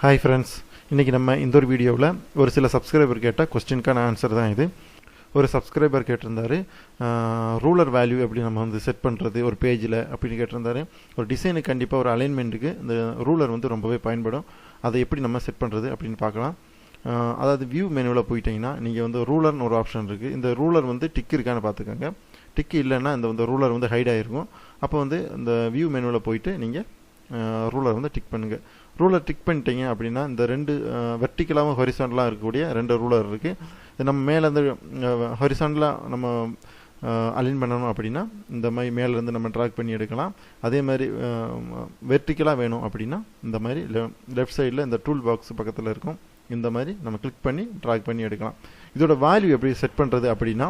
Hi friends, இன்னைக்கு நம்ம இந்த ஒரு வீடியோவில் ஒரு சில சப்ஸ்கிரைபர் கேட்ட கொஸ்டினுக்கான ஆன்சர் தான் இது. ஒரு சப்ஸ்கிரைபர் கேட்டிருந்தாரு ரூலர் வேல்யூ எப்படி நம்ம வந்து செட் பண்ணுறது ஒரு பேஜில் அப்படின்னு கேட்டிருந்தாரு. ஒரு டிசைனுக்கு கண்டிப்பாக ஒரு அலைன்மெண்ட்டுக்கு இந்த ரூலர் வந்து ரொம்பவே பயன்படும். அதை எப்படி நம்ம செட் பண்ணுறது அப்படின்னு பார்க்கலாம். அதாவது வியூ மெனுவில் போயிட்டீங்கன்னா நீங்கள் வந்து ரூலர்னு ஒரு ஆப்ஷன் இருக்குது. இந்த ரூலர் வந்து டிக் இருக்கான்னு பார்த்துக்கோங்க. டிக்கு இல்லைன்னா இந்த ரூலர் வந்து ஹைட் ஆகிருக்கும். அப்போ வந்து இந்த வியூ மெனுவில் போயிட்டு நீங்கள் ரூலர் வந்து டிக் பண்ணுங்கள். ரூலர் டிக் பண்ணிட்டீங்க அப்படின்னா இந்த ரெண்டு வெர்டிக்கலாகவும் ஹொரிசாண்டலாக இருக்கக்கூடிய ரெண்டு ரூலர் இருக்குது. இது நம்ம மேலே இருந்து ஹொரிசாண்டலாக நம்ம அலைன் பண்ணணும் அப்படின்னா இந்த மாதிரி மேலேருந்து நம்ம ட்ராக் பண்ணி எடுக்கலாம். அதே மாதிரி வெர்டிக்கலாக வேணும் அப்படின்னா இந்த மாதிரி லெஃப்ட் சைடில் இந்த டூல் பாக்ஸ் பக்கத்தில் இருக்கும். இந்த மாதிரி நம்ம கிளிக் பண்ணி ட்ராக் பண்ணி எடுக்கலாம். இதோட வேல்யூ எப்படி செட் பண்ணுறது அப்படின்னா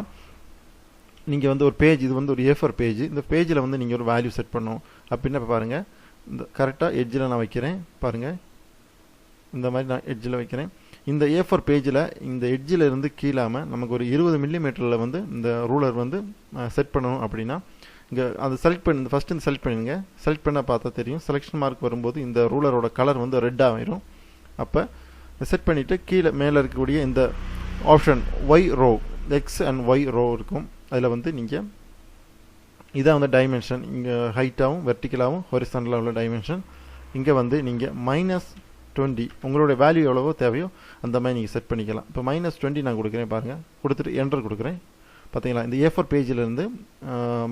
நீங்கள் வந்து ஒரு பேஜ், இது வந்து ஒரு A4 பேஜ். இந்த பேஜில் வந்து நீங்கள் ஒரு வேல்யூ செட் பண்ணணும் அப்படின்னா இப்போ பாருங்கள், இந்த கரெக்டாக எட்ஜில் நான் வைக்கிறேன் பாருங்கள். இந்த மாதிரி நான் எட்ஜில் வைக்கிறேன். இந்த A4 பேஜில் இந்த எட்ஜில் இருந்து கீழாமல் நமக்கு ஒரு 20 மில்லிமீட்டரில் வந்து இந்த ரூலர் வந்து செட் பண்ணணும் அப்படின்னா இங்கே அதை செலக்ட் பண்ணி ஃபஸ்ட்டு இந்த செலக்ட் பண்ணிடுங்க. செலக்ட் பண்ண பார்த்தா தெரியும், செலெக்ஷன் மார்க் வரும்போது இந்த ரூலரோட கலர் வந்து ரெட்டாக ஆயிரும். அப்போ செட் பண்ணிவிட்டு கீழே மேலே இருக்கக்கூடிய இந்த option Y row, X and Y row இருக்கும். அதில் வந்து நீங்கள் இதான் வந்து டைமென்ஷன், இங்கே ஹைட்டாகவும் வெர்டிக்கலாகவும் ஹொரிசாண்டலாக உள்ள டைமென்ஷன். இங்கே வந்து நீங்கள் -20 உங்களுடைய வேல்யூ எவ்வளவோ தேவையோ அந்த மாதிரி நீங்கள் செட் பண்ணிக்கலாம். இப்போ -20 நான் கொடுக்குறேன் பாருங்கள். கொடுத்துட்டு என்டர் கொடுக்குறேன். பார்த்தீங்களா, இந்த A4 பேஜிலேருந்து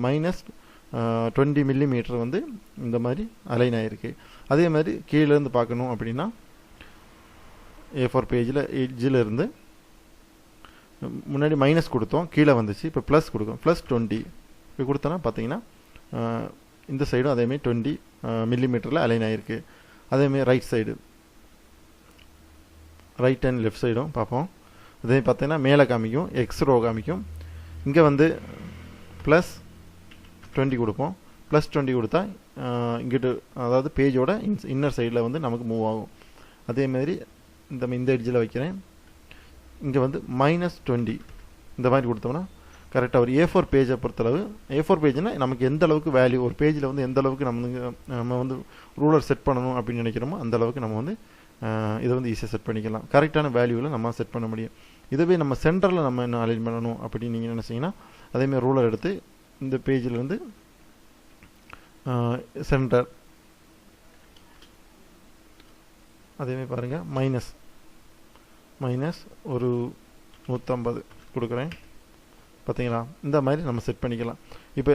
-20 மில்லிமீட்டர் வந்து இந்த மாதிரி அலைன் ஆகிருக்கு. அதே மாதிரி கீழேருந்து பார்க்கணும் அப்படின்னா A4 பேஜில் எட்ஜில் இருந்து முன்னாடி மைனஸ் கொடுத்தோம், கீழே வந்துச்சு. இப்போ ப்ளஸ் கொடுக்கும், +20 இப்போ கொடுத்தோன்னா பார்த்தீங்கன்னா இந்த சைடும் அதேமாதிரி 20 மில்லிமீட்டரில் அலைன் ஆகிருக்கு. அதேமாதிரி right side, right and left சைடும் பார்ப்போம். அதே பார்த்தீங்கன்னா மேலே காமிக்கும், எக்ஸ் ரோ காமிக்கும். இங்கே வந்து +20 கொடுப்போம். +20 கொடுத்தா இங்கிட்டு அதாவது பேஜோட இன்னர் சைடில் வந்து நமக்கு மூவ் ஆகும். அதேமாதிரி இந்த எட்ஜில் வைக்கிறேன். இங்கே வந்து -20 இந்த மாதிரி கொடுத்தோம்னா கரெக்டாக ஒரு A4 பேஜை பொறுத்தளவு, A4 பேஜ்னால் நமக்கு எந்த அளவுக்கு வேல்யூ ஒரு பேஜில் வந்து எந்த அளவுக்கு நம்ம வந்து ரூலர் செட் பண்ணணும் அப்படின்னு நினைக்கிறோமோ அந்த அளவுக்கு நம்ம வந்து இதை வந்து ஈஸியாக செட் பண்ணிக்கலாம். கரெக்டான வேல்யூவில் நம்ம செட் பண்ண முடியும். இதுவே நம்ம சென்டரில் நம்ம என்ன அலைன் பண்ணணும் அப்படின்னு நீங்கள் நினச்சிங்கன்னா அதேமாதிரி ரூலர் எடுத்து இந்த பேஜில் வந்து சென்டர் அதேமாதிரி பாருங்கள் மைனஸ் ஒரு 150 கொடுக்குறேன். பார்த்தீங்களா, இந்த மாதிரி நம்ம செட் பண்ணிக்கலாம். இப்போ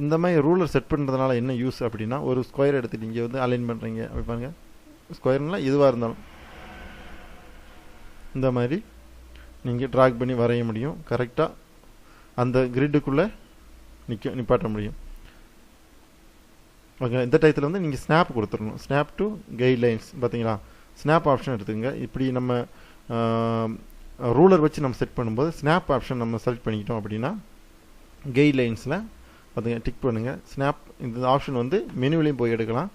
இந்த மாதிரி ரூலர் செட் பண்ணுறதுனால என்ன யூஸ் அப்படின்னா, ஒரு ஸ்கொயர் எடுத்துட்டு இங்கே வந்து அலைன் பண்ணுறீங்க அப்படி பாருங்கள். ஸ்கொயர்னால் எதுவாக இருந்தாலும் இந்த மாதிரி நீங்கள் ட்ராக் பண்ணி வரைய முடியும். கரெக்டாக அந்த கிரிட்டுக்குள்ளே நிப்பாட்ட முடியும். ஓகே, இந்த டயத்தில் வந்து நீங்கள் ஸ்னாப் கொடுத்துடணும். Snap to guidelines. பார்த்தீங்களா, ஸ்னாப் ஆப்ஷன் எடுத்துக்கங்க. இப்படி நம்ம ரூலர் வச்சு நம்ம செட் பண்ணும்போது ஸ்னாப் ஆப்ஷன் நம்ம செலக்ட் பண்ணிக்கிட்டோம் அப்படின்னா கைட்லைன்ஸில் பார்த்தீங்க டிக் பண்ணுங்கள். ஸ்னாப் இந்த ஆப்ஷன் வந்து மெனுவிலையும் போய் எடுக்கலாம்.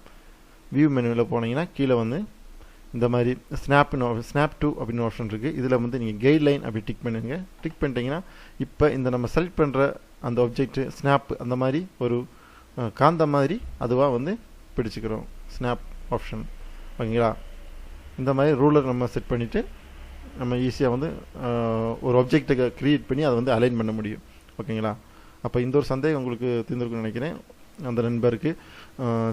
வியூ மெனுவில் போனீங்கன்னா கீழே வந்து இந்த மாதிரி ஸ்னாப் டு அப்படின்னு ஆப்ஷன் இருக்குது. இதில் வந்து நீங்கள் கைட்லைன் அப்படி டிக் பண்ணுங்க. டிக் பண்ணிட்டீங்கன்னா இப்போ இந்த நம்ம செலக்ட் பண்ணுற அந்த ஆப்ஜெக்ட் ஸ்னாப் அந்த மாதிரி ஒரு காந்த மாதிரி அதுவாக வந்து பிடிச்சிக்கிறோம் ஸ்னாப் ஆப்ஷன். ஓகேங்களா, இந்த மாதிரி ரூலர் நம்ம செட் பண்ணிவிட்டு நம்ம ஈஸியாக வந்து ஒரு ஆப்ஜெக்டை க்ரியேட் பண்ணி அதை வந்து அலைன் பண்ண முடியும். ஓகேங்களா, அப்போ இந்த ஒரு சந்தேகம் உங்களுக்கு தீர்ந்துருக்குன்னு நினைக்கிறேன் அந்த நண்பருக்கு.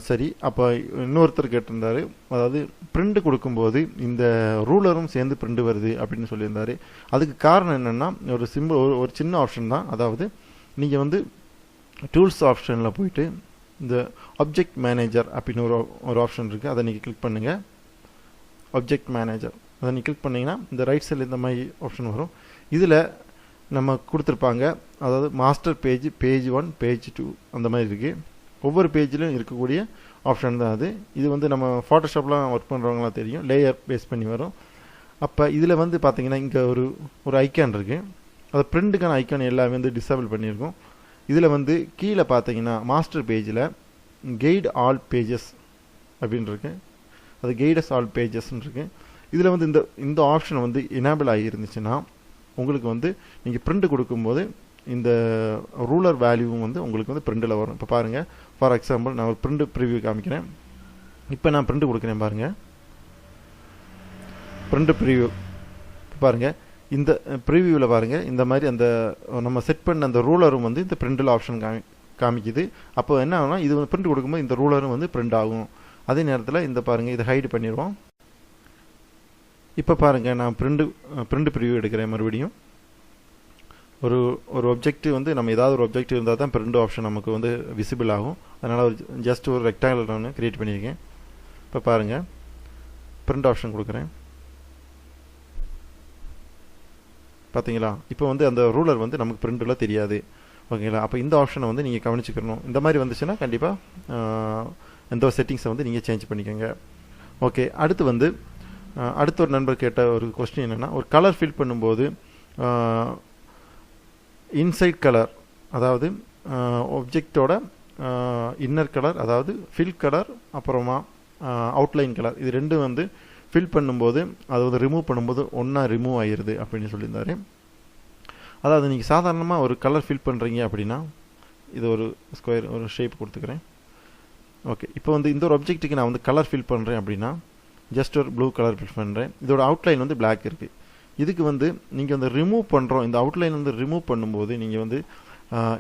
சரி, அப்போ இன்னொருத்தர் கேட்டிருந்தார், அதாவது பிரிண்ட் கொடுக்கும்போது இந்த ரூலரும் சேர்ந்து பிரிண்ட் வருது அப்படின்னு சொல்லியிருந்தார். அதுக்கு காரணம் என்னென்னா ஒரு ஒரு சின்ன ஆப்ஷன் தான். அதாவது நீங்கள் வந்து டூல்ஸ் ஆப்ஷனில் போயிட்டு இந்த ஆப்ஜெக்ட் மேனேஜர் அப்படின்னு ஒரு ஆப்ஷன் இருக்குது. அதை நீங்கள் கிளிக் பண்ணுங்கள். ஆப்ஜெக்ட் மேனேஜர் அதை நீங்கள் கிளிக் பண்ணிங்கன்னா இந்த ரைட் சைடில் இந்த மாதிரி ஆப்ஷன் வரும். இதில் நம்ம கொடுத்துருப்பாங்க, அதாவது மாஸ்டர் பேஜ், பேஜ் 1, பேஜ் 2 அந்த மாதிரி இருக்குது. ஒவ்வொரு பேஜிலும் இருக்கக்கூடிய ஆப்ஷன் தான் அது. இது வந்து நம்ம ஃபோட்டோஷாப்லாம் ஒர்க் பண்ணுறவங்களாம் தெரியும், லேயர் பேஸ் பண்ணி வரும். அப்போ இதில் வந்து பார்த்தீங்கன்னா இங்கே ஒரு ஐக்கான் இருக்குது. அது பிரிண்ட்டுக்கான ஐக்கான் எல்லாமே வந்து டிசேபிள் பண்ணியிருக்கோம். இதில் வந்து கீழே பார்த்தீங்கன்னா மாஸ்டர் பேஜில் கைட் ஆல் பேஜஸ் அப்படின்னு இருக்கு. அது கைடஸ் ஆல் பேஜஸ்ன்னு இருக்குது. இதில் வந்து இந்த ஆப்ஷன் வந்து எனேபிள் ஆகியிருந்துச்சுன்னா உங்களுக்கு வந்து நீங்கள் பிரிண்ட் கொடுக்கும்போது இந்த ரூலர் வேல்யூவும் வந்து உங்களுக்கு வந்து பிரிண்டில் வரும். இப்போ பாருங்கள், ஃபார் எக்ஸாம்பிள் நான் ஒரு பிரிண்ட் ப்ரிவியூ காமிக்கிறேன். இப்போ நான் பிரிண்ட் கொடுக்குறேன் பாருங்கள். பிரிண்ட் ப்ரிவ்யூ பாருங்கள். இந்த ப்ரிவியூவில் பாருங்கள், இந்த மாதிரி அந்த நம்ம செட் பண்ண அந்த ரூலரும் வந்து இந்த பிரிண்டில் ஆப்ஷன் காமிக்குது. அப்போ என்ன ஆகும்னா இது வந்து பிரிண்ட் கொடுக்கும்போது இந்த ரூலரும் வந்து பிரிண்ட் ஆகும். அதே நேரத்தில் இந்த பாருங்கள், இதை ஹைடு பண்ணிடுவோம். இப்போ பாருங்கள், நான் பிரிண்ட் ப்ரிவ்யூ எடுக்கிறேன். மறுபடியும் ஒரு ஒப்ஜெக்ட் வந்து நம்ம ஏதாவது ஒரு ஒப்ஜெக்ட் இருந்தால் தான் பிரிண்ட் ஆப்ஷன் நமக்கு வந்து விசிபிள் ஆகும். அதனால் ஜஸ்ட் ஒரு ரெக்டாங்குலர் ஒன்று க்ரியேட் பண்ணியிருக்கேன். இப்போ பாருங்கள், பிரிண்ட் ஆப்ஷன் கொடுக்குறேன். பார்த்தீங்களா, இப்போ வந்து அந்த ரூலர் வந்து நமக்கு பிரிண்டில் தெரியாது. ஓகேங்களா, அப்போ இந்த ஆப்ஷனை வந்து நீங்கள் கவனிச்சுக்கணும். இந்த மாதிரி வந்துச்சுன்னா கண்டிப்பாக இந்த செட்டிங்ஸை வந்து நீங்கள் சேஞ்ச் பண்ணிக்கோங்க. ஓகே, அடுத்து வந்து அடுத்த ஒரு நண்பர் கேட்ட ஒரு கொஸ்டின் என்னென்னா, ஒரு கலர் ஃபில் பண்ணும்போது இன்சைட் கலர், அதாவது ஒப்ஜெக்டோட இன்னர் கலர், அதாவது ஃபில் கலர், அப்புறமா அவுட்லைன் கலர், இது ரெண்டும் வந்து ஃபில் பண்ணும்போது அதாவது ரிமூவ் பண்ணும்போது ஒன்றா ரிமூவ் ஆகிடுது அப்படின்னு சொல்லியிருந்தாரு. அதாவது நீங்கள் சாதாரணமாக ஒரு கலர் ஃபில் பண்ணுறீங்க அப்படின்னா, இது ஒரு ஸ்கொயர் ஒரு ஷேப் கொடுத்துக்கிறேன். ஓகே, இப்போ வந்து இந்த ஒரு ஆப்ஜெக்ட்டுக்கு நான் வந்து கலர் ஃபில் பண்ணுறேன் அப்படின்னா ஜஸ்ட் ஒரு ப்ளூ கலர் ஃபில் பண்ணுறேன். இதோட அவுட்லைன் வந்து பிளாக் இருக்குது. இதுக்கு வந்து நீங்கள் வந்து ரிமூவ் பண்ணுறோம், இந்த அவுட்லைன் வந்து ரிமூவ் பண்ணும்போது நீங்கள் வந்து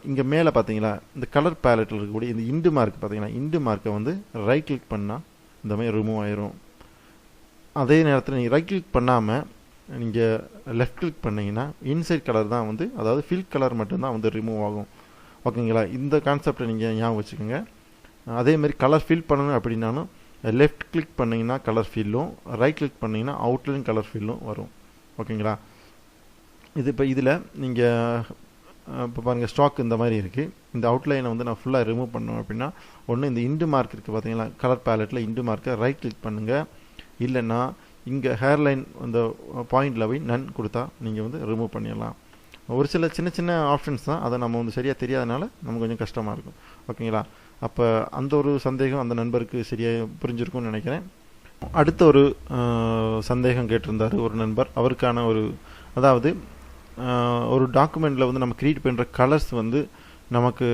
இங்கே மேலே பார்த்தீங்களா, இந்த கலர் பேலட்டில் இருக்கக்கூடிய இந்த இண்டு மார்க் பார்த்தீங்கன்னா, இண்டு மார்க்கை வந்து ரைட் கிளிக் பண்ணால் இந்த மாதிரி ரிமூவ் ஆயிரும். அதே நேரத்தில் நீங்கள் ரைட் கிளிக் பண்ணாமல் நீங்கள் லெஃப்ட் கிளிக் பண்ணிங்கன்னா இன்சைட் கலர் தான் வந்து, அதாவது ஃபில் கலர் மட்டும்தான் வந்து ரிமூவ் ஆகும். ஓகேங்களா, இந்த கான்செப்டை நீங்கள் ஞாபகம் வச்சுக்கோங்க. அதேமாதிரி கலர் ஃபில் பண்ணணும் அப்படின்னாலும் லெஃப்ட் கிளிக் பண்ணிங்கன்னா கலர் ஃபில்லும், ரைட் கிளிக் பண்ணிங்கன்னா அவுட்லைன் கலர் ஃபில்லும் வரும். ஓகேங்களா, இது இப்போ இதில் நீங்கள் இப்போ பாருங்கள், ஸ்டாக் இந்த மாதிரி இருக்குது. இந்த அவுட்லைனை வந்து நான் ஃபுல்லாக ரிமூவ் பண்ணணும் அப்படின்னா ஒன்று இந்த இண்டு மார்க் இருக்குது பார்த்தீங்களா, கலர் பேலட்டில் இண்டு மார்க்கை ரைட் கிளிக் பண்ணுங்கள். இல்லைன்னா இங்கே ஹேர்லைன் அந்த பாயிண்டில் போய் நன் கொடுத்தா நீங்கள் வந்து ரிமூவ் பண்ணிடலாம். ஒரு சில சின்ன சின்ன ஆப்ஷன்ஸ் தான், அதை நம்ம வந்து சரியாக தெரியாதனால நமக்கு கொஞ்சம் கஷ்டமாக இருக்கும். ஓகேங்களா, அப்போ அந்த ஒரு சந்தேகம் அந்த நண்பருக்கு சரியாக புரிஞ்சிருக்கும்னு நினைக்கிறேன். அடுத்த ஒரு சந்தேகம் கேட்டிருந்தார் ஒரு நண்பர். அவருக்கான ஒரு, அதாவது ஒரு டாக்குமெண்ட்டில் வந்து நம்ம க்ரியேட் பண்ணுற கலர்ஸ் வந்து நமக்கு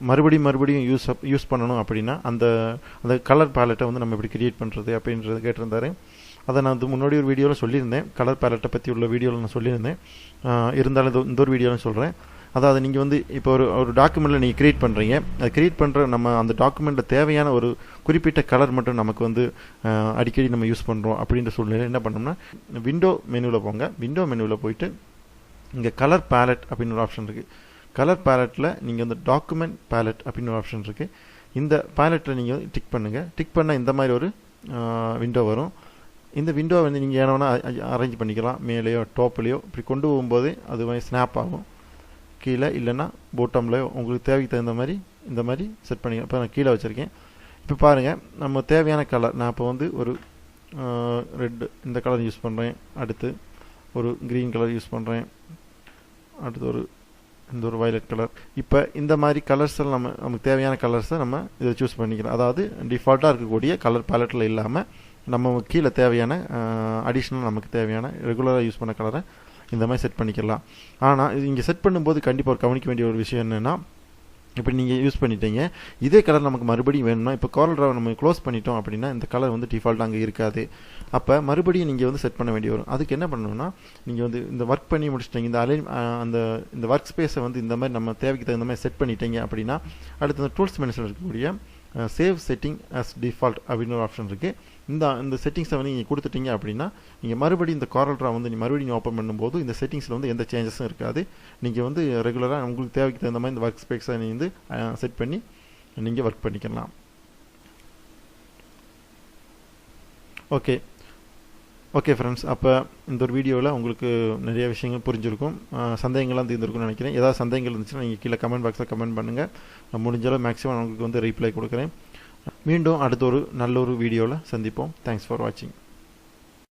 மறுபடியும் யூஸ் பண்ணணும் அப்படின்னா அந்த கலர் பேலட்டை வந்து நம்ம எப்படி க்ரியேட் பண்ணுறது அப்படின்றது கேட்டிருந்தாரு. அதை நான் வந்து முன்னாடி ஒரு வீடியோவில் சொல்லியிருந்தேன், கலர் பேலட்டை பற்றி உள்ள வீடியோவில் நான் சொல்லியிருந்தேன். இருந்தாலும் இந்த ஒரு வீடியோவில் சொல்கிறேன். அதாவது நீங்கள் வந்து இப்போ ஒரு டாக்குமெண்ட்டில் நீங்கள் க்ரியேட் பண்ணுறீங்க, அதை க்ரியேட் பண்ணுற நம்ம அந்த டாக்குமெண்ட்டில் தேவையான ஒரு குறிப்பிட்ட கலர் மட்டும் நமக்கு வந்து அடிக்கடி நம்ம யூஸ் பண்ணுறோம் அப்படின்ற சூழ்நிலை என்ன பண்ணோம்னா, விண்டோ மெனுவில் போங்க. விண்டோ மெனுவில் போயிட்டு இங்கே கலர் பேலட் அப்படின்னு ஒரு ஆப்ஷன் இருக்குது. கலர் பேலட்டில் நீங்கள் வந்து டாக்குமெண்ட் பேலட் அப்படின்னு ஒரு ஆப்ஷன் இருக்குது. இந்த பேலட்டில் நீங்கள் டிக் பண்ணுங்கள். டிக் பண்ணால் இந்த மாதிரி ஒரு விண்டோ வரும். இந்த விண்டோ வந்து நீங்கள் என்ன வேணால் அரேஞ்ச் பண்ணிக்கலாம், மேலேயோ டாப்லேயோ. இப்படி கொண்டு போகும்போது அது மாதிரி ஸ்னாப் ஆகும் கீழே, இல்லைன்னா போட்டம்லையோ உங்களுக்கு தேவைக்கு தகுந்த மாதிரி இந்த மாதிரி செட் பண்ணிக்கலாம். இப்போ நான் கீழே வச்சுருக்கேன். இப்போ பாருங்கள், நம்ம தேவையான கலர், நான் இப்போ வந்து ஒரு ரெட் இந்த கலர் யூஸ் பண்ணுறேன். அடுத்து ஒரு க்ரீன் கலர் யூஸ் பண்ணுறேன். அடுத்து இந்த ஒரு வயலட் கலர். இப்போ இந்த மாதிரி கலர்ஸில் நமக்கு தேவையான கலர்ஸை நம்ம இதை சூஸ் பண்ணிக்கலாம். அதாவது டிஃபால்ட்டாக இருக்கக்கூடிய கலர் பேலட்டில் இல்லாமல் நம்ம கீழே தேவையான அடிஷ்னல் நமக்கு தேவையான ரெகுலராக யூஸ் பண்ண கலரை இந்த மாதிரி செட் பண்ணிக்கலாம். ஆனால் இது இங்கே செட் பண்ணும்போது கண்டிப்பாக ஒரு கவனிக்க வேண்டிய ஒரு விஷயம் என்னென்னா, இப்படி நீங்கள் யூஸ் பண்ணிட்டீங்க, இதே கலர் நமக்கு மறுபடியும் வேணும்னா, இப்போ கார்ல் டிராவை நம்ம க்ளோஸ் பண்ணிட்டோம் அப்படின்னா இந்த கலர் வந்து டிஃபால்ட்டாக அங்கே இருக்காது. அப்போ மறுபடியும் நீங்கள் வந்து செட் பண்ண வேண்டி வரும். அதுக்கு என்ன பண்ணணும்னா, நீங்கள் வந்து இந்த ஒர்க் பண்ணி முடிச்சிட்டீங்க, இந்த ஒர்க் ஸ்பேஸை வந்து இந்த மாதிரி நம்ம தேவைக்கு தகுந்த மாதிரி செட் பண்ணிட்டீங்க அப்படின்னா, அடுத்து இந்த டூல்ஸ் மெனுவில் இருக்கக்கூடிய சேவ் செட்டிங் அஸ் டிஃபால்ட் அப்படின்னு ஒரு ஆப்ஷன் இருக்குது. இந்த செட்டிங்ஸை வந்து நீங்கள் கொடுத்துட்டீங்க அப்படின்னா, நீங்கள் மறுபடியும் இந்த கார்ல் டிரா வந்து மறுபடியும் ஓப்பன் பண்ணும்போது இந்த செட்டிங்ஸில் வந்து எந்த சேஞ்சஸும் இருக்காது. நீங்கள் வந்து ரெகுலராக உங்களுக்கு தேவைக்கு தகுந்த மாதிரி இந்த ஒர்க் ஸ்பேஸை நீங்கள் வந்து செட் பண்ணி நீங்கள் ஒர்க் பண்ணிக்கலாம். ஓகே ஃப்ரெண்ட்ஸ், அப்போ இந்த ஒரு வீடியோவில் உங்களுக்கு நிறைய விஷயங்கள் புரிஞ்சிருக்கும், சந்தேகங்கள்லாம் தீர்ந்துருக்கும்னு நினைக்கிறேன். ஏதாவது சந்தேகங்கள் இருந்துச்சுன்னா நீங்கள் கீழே கமெண்ட் பாக்ஸில் கமெண்ட் பண்ணுங்கள். நான் முடிஞ்சளவு மேக்ஸிமம் உங்களுக்கு வந்து ரீப்ளை கொடுக்குறேன். மீண்டும் அடுத்த ஒரு நல்ல ஒரு வீடியோவில் சந்திப்போம். தேங்க்ஸ் ஃபார் வாட்சிங்.